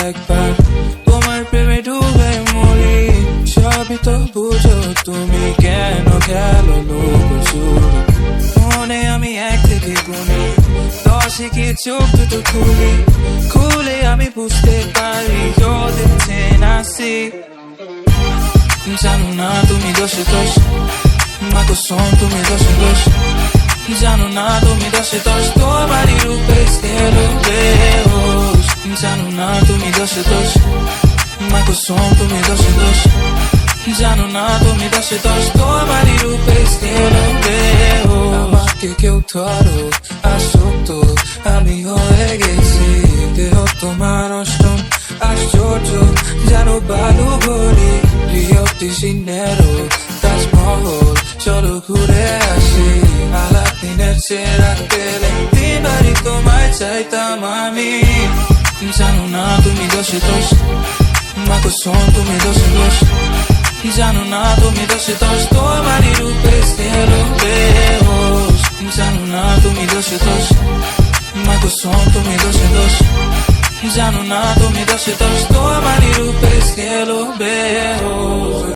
একবার তোমার প্রেমে ডুবে মরি। সবই তো বুঝো তুমি, কেন খেলো লুকোচুরি। মনে আমি 1 থেকে গুনি 10 কি চোখ দুটো খুলে আমি বুঝতে পারি you're the 10 I see। জানো না তুমি দোষে দোষ, মা কসম তুমি দোষে দোষ। জানো না তুমি দোষে দোষ, তোমারই রূপে গেলো বেহুশ। জানো না তুমি দোষে দোষ, মা কসম তুমি দোষে দোষ। জানো না তুমি দোষে দোষ, তোমারই রূপে গেলো বেহুশ। আমাকে কেউ ধরো আসক্ত আমি হয়ে গেছি, দেহ তোমার অষ্টম আশ্চর্য জানো বালু ভরি। রিও ডি জেনেরো তাজমহল চলো ঘুরে আসি। আলাদিনের চেরা পেলে দিনবারই তোমায় চাইতাম আমি। জানো না তুমি দোষে দোষ, মা কসম তুমি দোষে দোষ। জানো না তুমি দোষে দোষ, তোমারই রূপে গেলো বেহুশ। জানো না তুমি দোষে দোষ, মা কসম তুমি দোষে দোষ। জানো না তুমি দোষে দোষ, তোমারই রূপে গেলো বেহুশ।